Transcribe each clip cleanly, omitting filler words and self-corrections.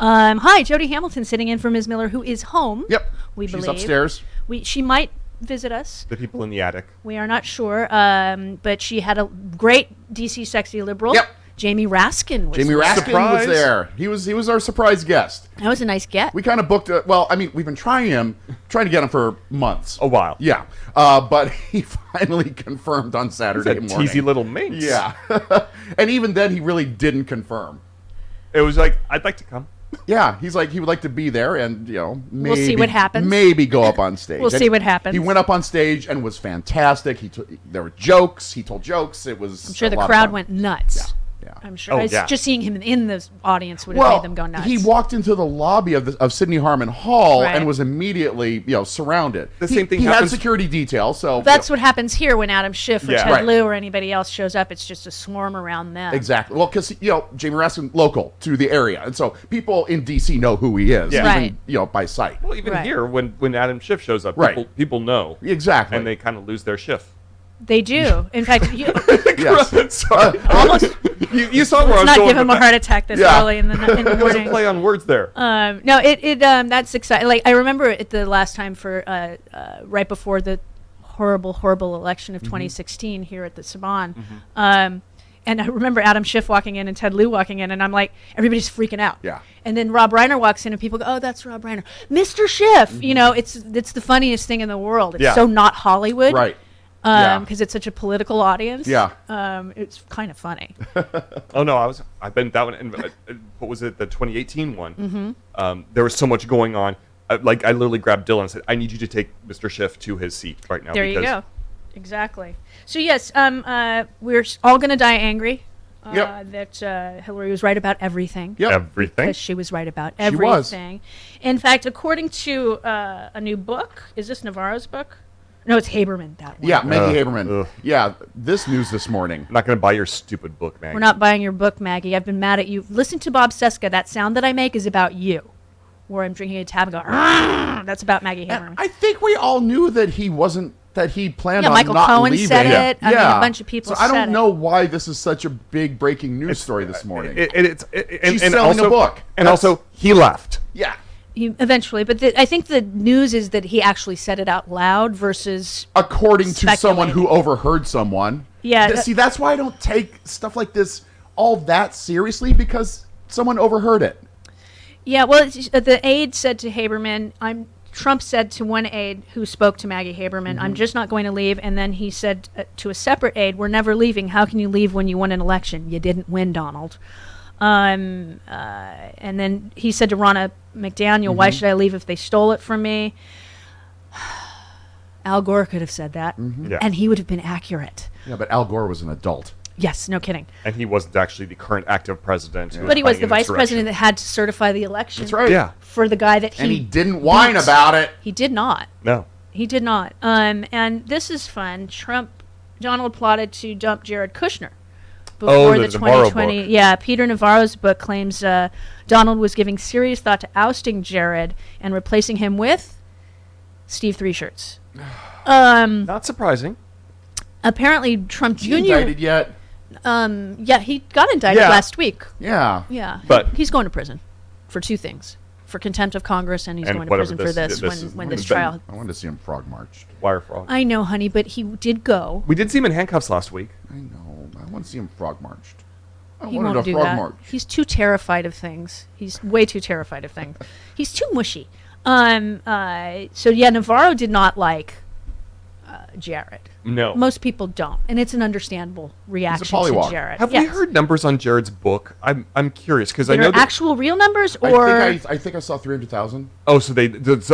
Hi, Jody Hamilton sitting in for Ms. Miller, who is home. Yep. We She's believe. upstairs. She might visit us. The people in the attic. We are not sure. But she had a great DC sexy liberal. Yep. Jamie Raskin was Jamie there. Raskin was there. He was our surprise guest. That was a nice get. We kind of booked it. Well, I mean, we've been trying to get him for months. A while. Yeah. But he finally confirmed on Saturday He's a morning. teasy little minx. Yeah. And even then, he really didn't confirm. It was like, I'd like to come. Yeah, he's like, he would like to be there and, maybe, we'll see what happens. Maybe go up on stage. We'll see what happens. He went up on stage and was fantastic. There were jokes. He told jokes. It was I'm sure the crowd went nuts. Yeah. I'm sure. Just seeing him in the audience would have made them go nuts. He walked into the lobby of Sidney Harmon Hall Right. and was immediately, surrounded. The same thing He happens. had security detail, so That's what happens here when Adam Schiff or Yeah. Ted Right. Lieu or anybody else shows up. It's just a swarm around them. Exactly. Well, because Jamie Raskin local to the area, and so people in DC know who he is, Yeah. even, by sight. Well, even Right. here, when Adam Schiff shows up, Right. people know. Exactly. And they kind of lose their Schiff. They do. In fact, Yes. Sorry. almost. You saw where I Let's was not going give him with a that. heart attack this Yeah. early in the It was a morning. play on words there. No, that's exciting. Like I remember it the last time for right before the horrible election of 2016 here at the Saban. And I remember Adam Schiff walking in and Ted Lieu walking in, and I'm like, everybody's freaking out. Yeah. And then Rob Reiner walks in, and people go, "Oh, that's Rob Reiner, Mr. Schiff." It's the funniust thing in the world. It's Yeah. so not Hollywood, Right. Yeah. Because it's such a political audience. Yeah. It's kind of funny. Oh no, I've been that one. And, what was it? The 2018 one. There was so much going on. I literally grabbed Dylan and said, "I need you to take Mr. Schiff to his seat right now." There you go. Exactly. So yes, we're all going to die angry. Yep. That Hillary was right about everything. Yep. Everything. Because she was right about She was. everything. In fact, according to a new book, is this Navarro's book? No, it's Haberman. That one. Yeah, Maggie Haberman. Ugh. Yeah, this news this morning. I'm not going to buy your stupid book, man. We're not buying your book, Maggie. I've been mad at you. Listen to Bob Seska. That sound that I make is about you. Where I'm drinking a tab and go, "Argh!" That's about Maggie Haberman. I think we all knew that he wasn't. That he planned on Michael not Cohen leaving. said Yeah. it. I mean, a bunch of people So I said don't it. know why this is such a big breaking news story this morning. She's selling also, a book. And also, he left. Yeah. Eventually, but I think the news is that he actually said it out loud versus According to someone who speculating. overheard someone. Yeah. See, that's why I don't take stuff like this all that seriously, because someone overheard it. Yeah, well, the aide said to Haberman, Trump said to one aide who spoke to Maggie Haberman, "I'm just not going to leave." And then he said to a separate aide, "We're never leaving. How can you leave when you won an election? You didn't win, Donald." And then he said to Ronna McDaniel, "Why should I leave if they stole it from me?" Al Gore could have said that, Yeah. and he would have been accurate. Yeah, but Al Gore was an adult. Yes, no kidding. And he wasn't actually the current active president. who But he was planning the an vice insurrection. president that had to certify the election. That's right. Yeah. For the guy that And he didn't whine beat. about it. He did not. No. He did not. And this is fun. Donald plotted to dump Jared Kushner before the the Navarro 2020. book. Yeah, Peter Navarro's book claims Donald was giving serious thought to ousting Jared and replacing him with Steve Three Shirts. Not surprising. Apparently, Trump Jr. He indicted yet? Yeah, he got indicted Yeah. last week. Yeah. Yeah, But- he's going to prison for two things: for contempt of Congress, and he's And going to whatever prison for this- this this is- when this this has been- trial. I wanted to see him frog marched. Wire fraud. I know, honey, but he did go. We did see him in handcuffs last week. I know. I want to see him frog marched. I He wanted won't a do frog that. march. He's too terrified of things. He's way too terrified of things. He's too mushy. So yeah, Navarro did not like Jared. No. Most people don't, and it's an understandable reaction to pollywog. Jared. Have Yes. we heard numbers on Jared's book? I'm curious because I That know are that. actual real numbers, or I think I saw 300,000. Oh, so the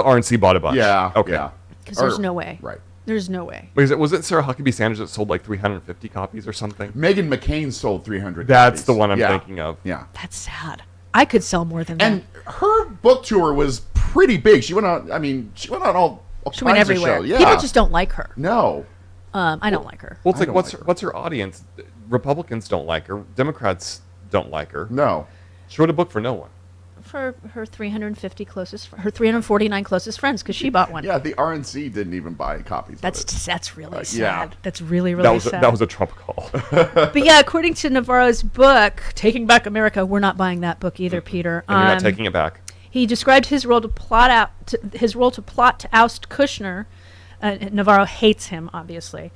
RNC bought a bunch. Yeah. Okay. Yeah. because there's Or- no way. Right. There's no way. Was it Sarah Huckabee Sanders that sold like 350 copies or something? Meghan McCain sold 300. That's copies. the one I'm Yeah. thinking of. Yeah. That's sad. I could sell more than And that. her book tour was pretty big. She went on. I mean, she went on all She went kinds of everywhere. shows. Yeah. People just don't like her. No. I don't like her. Well, it's I like don't what's like her. what's her audience? Republicans don't like her. Democrats don't like her. No. She wrote a book for no one. for her 350 closest, her 349 closest friends, because she bought one. Yeah, the RNC didn't even buy copies of it. That's really sad. yeah. That's really sad. That was a Trump call. But yeah, according to Navarro's book, Taking Back America, we're not buying that book either, Peter. And you're not taking it back. He described his role to plot to oust Kushner. Navarro hates him, obviously.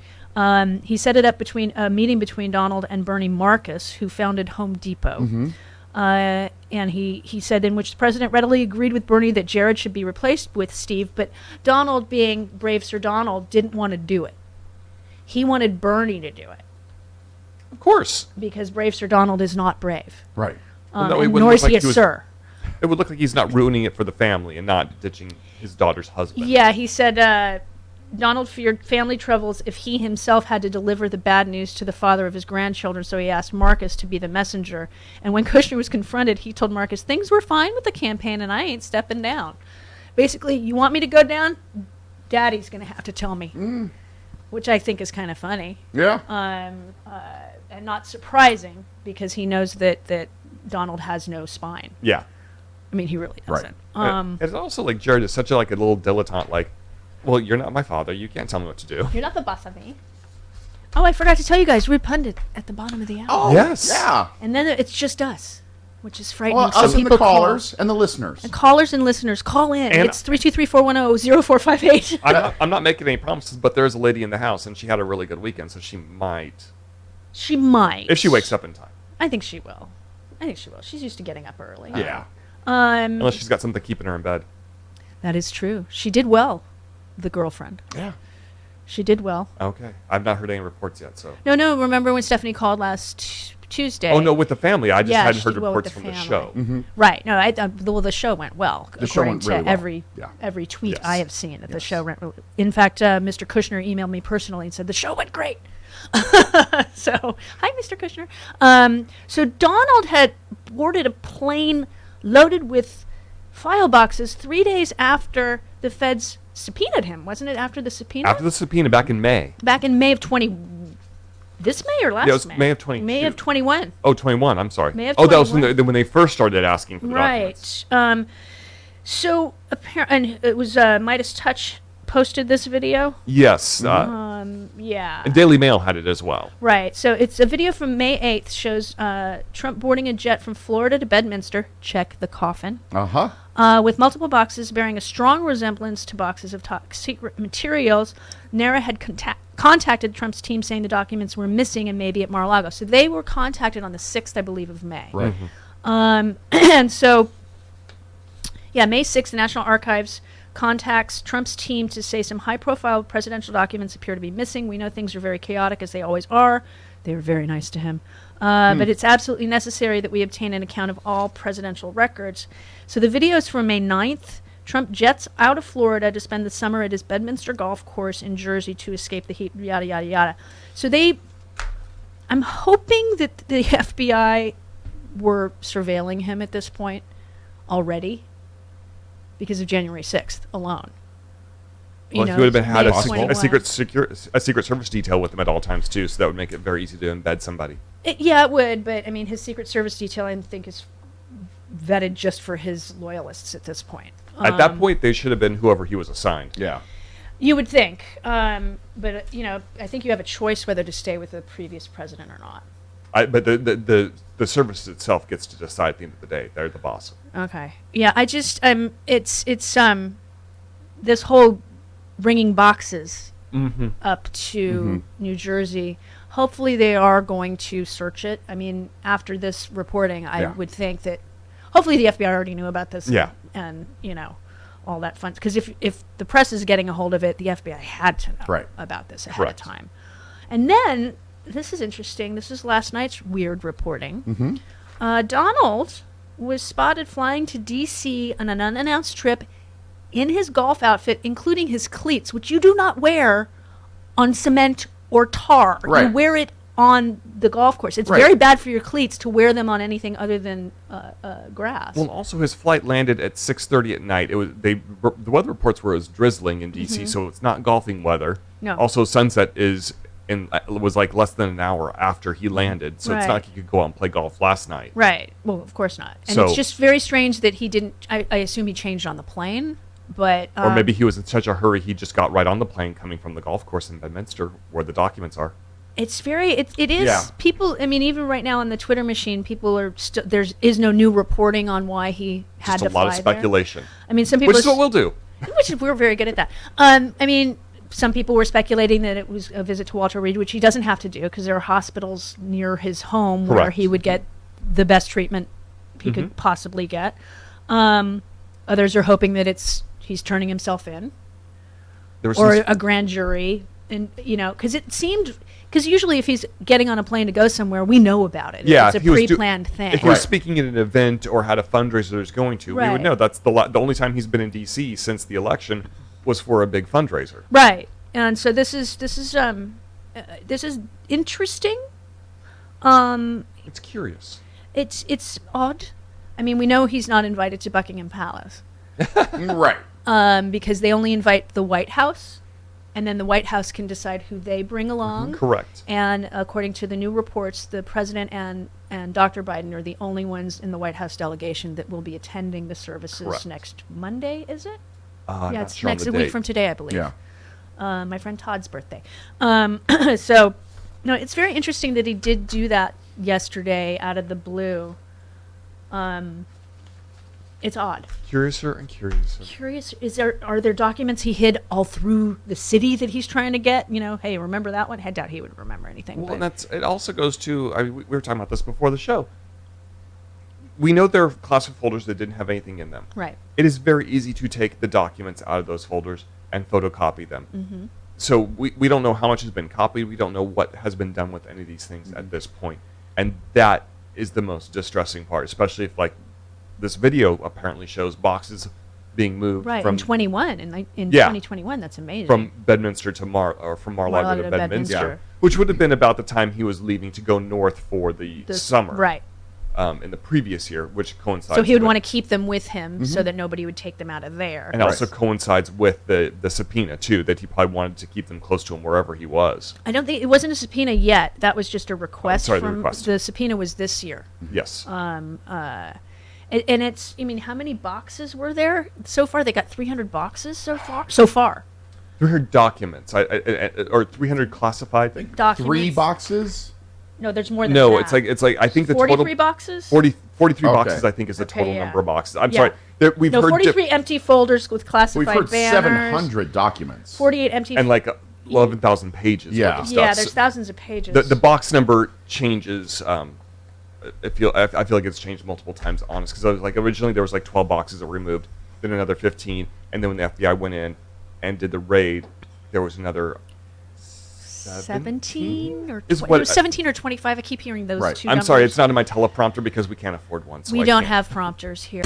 He set it up between a meeting between Donald and Bernie Marcus, who founded Home Depot. Mm-hmm. And he said, in which the president readily agreed with Bernie that Jared should be replaced with Steve, but Donald, being brave Sir Donald, didn't want to do it. He wanted Bernie to do it. Of course. Because brave Sir Donald is not brave. Right. Well, no, it and wouldn't nor look is like he a he was- sir. It would look like he's not ruining it for the family and not ditching his daughter's husband. Yeah, he said Donald feared family troubles if he himself had to deliver the bad news to the father of his grandchildren, so he asked Marcus to be the messenger. And when Kushner was confronted, he told Marcus, things were fine with the campaign and I ain't stepping down. Basically, you want me to go down? Daddy's going to have to tell me. Which I think is kind of funny. Yeah. And not surprising, because he knows that Donald has no spine. Yeah. I mean, he really Right. doesn't. It's also like Jared is such a little dilettante. Like, well, you're not my father. You can't tell me what to do. You're not the boss of me. Oh, I forgot to tell you guys, we're pundit at the bottom of the hour. Oh, Yes. Yeah. And then it's just us, which is frightening. Well, So us and people the callers and the listeners. and callers and listeners, call in. And- It's 323-410-0458. I'm not making any promises, but there's a lady in the house, and she had a really good weekend, so she might, She might. if she wakes up in time. I think she will. She's used to getting up early. Yeah. Unless she's got something keeping her in bed. That is true. She did well, the girlfriend. Yeah. She did well. Okay. I've not heard any reports yet, so. No, remember when Stephanie called last Tuesday? Oh, no, with the family. I just Yeah, hadn't she heard did well with reports the from the family. show. Mm-hmm. Right. No, the show went well. The show according went to really well. every tweet Yes. I have seen that the Yes. show went really. In fact, Mr. Kushner emailed me personally and said the show went great. So, hi, Mr. Kushner. So Donald had boarded a plane loaded with file boxes 3 days after the feds subpoenaed him. Wasn't it after the subpoena? After the subpoena back in May. Back in May of 20. This May or last Yeah, it was May? May of 22. May of 21. Oh, 21. I'm sorry. May of Oh, that was 21. when they first started asking for the documents. Right. So and it was Midas Touch posted this video. Yes. Yeah. And Daily Mail had it as well. Right. So it's a video from May 8th, shows Trump boarding a jet from Florida to Bedminster. Check the coffin. Uh-huh. With multiple boxes bearing a strong resemblance to boxes of top secret materials. NARA had contacted Trump's team saying the documents were missing and maybe at Mar-a-Lago. So they were contacted on the 6th, I believe, of May. Right. And so, yeah, May 6th, the National Archives contacts Trump's team to say some high-profile presidential documents appear to be missing. We know things are very chaotic, as they always are. They were very nice to him. But it's absolutely necessary that we obtain an account of all presidential records. So the video is from May 9th. Trump jets out of Florida to spend the summer at his Bedminster golf course in Jersey to escape the heat, yada, yada, yada. So I'm hoping that the FBI were surveilling him at this point already because of January 6th alone. Well, he would have had May a, of sec- 21. a secret service detail with him at all times too, so that would make it very easy to embed somebody. Yeah, it would, but I mean, his Secret Service detail, I think, is vetted just for his loyalists at this point. At that point, they should have been whoever he was assigned. Yeah. You would think, but I think you have a choice whether to stay with the previous president or not. But the service itself gets to decide at the end of the day. They're the boss. Okay. Yeah, I just it's this whole bringing boxes up to New Jersey. Hopefully, they are going to search it. I mean, after this reporting, I would think that hopefully the FBI already knew about this. Yeah. And all that fun, because if the press is getting a hold of it, the FBI had to know about this ahead of time. And then this is interesting. This is last night's weird reporting. Donald was spotted flying to D.C. on an unannounced trip in his golf outfit, including his cleats, which you do not wear on cement or tar. You wear it on the golf course. It's very bad for your cleats to wear them on anything other than grass. Well, also his flight landed at 6:30 at night. It was the weather reports were it was drizzling in D.C., so it's not golfing weather. No. Also, sunset is was like less than an hour after he landed. So it's Right. not like he could go out and play golf last night. Right. Well, of course not. And So- it's just very strange that he didn't. I assume he changed on the plane, but Or maybe he was in such a hurry he just got right on the plane coming from the golf course in Bedminster where the documents are. it's very. It is Yeah. people. I mean, even right now on the Twitter machine, people are still. There is no new reporting on why he had Just to a lot of fly there. speculation. I mean, some people. Which is what we'll do. We're very good at that. I mean, some people were speculating that it was a visit to Walter Reed, which he doesn't have to do because there are hospitals near his home where Correct. he would get the best treatment he could possibly get. Others are hoping that he's turning himself in, There was or some a grand jury, and because usually if he's getting on a plane to go somewhere, we know about it. Yeah, It's a if he was pre-planned thing. If he was Right. speaking at an event or had a fundraiser he was going to, we Right. would know. That's the only time he's been in D.C. since the election was for a big fundraiser. Right, and so this is interesting. It's curious. It's odd. I mean, we know he's not invited to Buckingham Palace Right. because they only invite the White House, and then the White House can decide who they bring along. Correct. And according to the new reports, the president and Dr. Biden are the only ones in the White House delegation that will be attending the services Correct. next Monday. Is it? I'm Yeah, not it's sure on next the week date. from today, I believe. Yeah. My friend Todd's birthday. So, no, it's very interesting that he did do that yesterday out of the blue. It's odd. Curiouser and curiouser. Curious, are there documents he hid all through the city that he's trying to get? You know, hey, remember that one? I doubt he would remember anything. Well, but and it also goes to, I mean, we were talking about this before the show. We know there are classified folders that didn't have anything in them. right. It is very easy to take the documents out of those folders and photocopy them. Mm-hmm. So we don't know how much has been copied. We don't know what has been done with any of these things at this point. And that is the most distressing part, especially if, like, this video apparently shows boxes being moved Right. from in 21, in Yeah. 2021, that's amazing. from Bedminster to from Mar-a-Lago Mar-a-Lago to to Bedminster, Bedminster. which would have been about the time he was leaving to go north for the summer. Right. In the previous year, which coincides. So he would with- want to keep them with him so that nobody would take them out of there. and also coincides with the subpoena too, that he probably wanted to keep them close to him wherever he was. I don't think it wasn't a subpoena yet. That was just a request sorry, the from request. the subpoena was this year. Yes. And it's, I mean, how many boxes were there so far? They got 300 boxes so far. So far, 300 documents, or 300 classified. documents. 3 boxes. No, there's more than No, that. it's like I think the 43 total boxes. 43 Okay. boxes. I think is the Okay, total yeah. number of boxes. I'm Yeah. sorry. We've No, heard 43 empty folders with We've classified heard banners. 700 documents. 48 empty. and like 11,000 pages. Yeah. worth of stuff. yeah, there's thousands of pages. The box number changes. I feel like it's changed multiple times. Honest, because I was like originally there was like 12 boxes that were removed, then another 15, and then when the FBI went in and did the raid, there was another 17 or Is it what was 17 or 25. I keep hearing those Right. two. I'm sorry, numbers. it's not in my teleprompter because we can't afford one. So We I don't can't. have prompters here.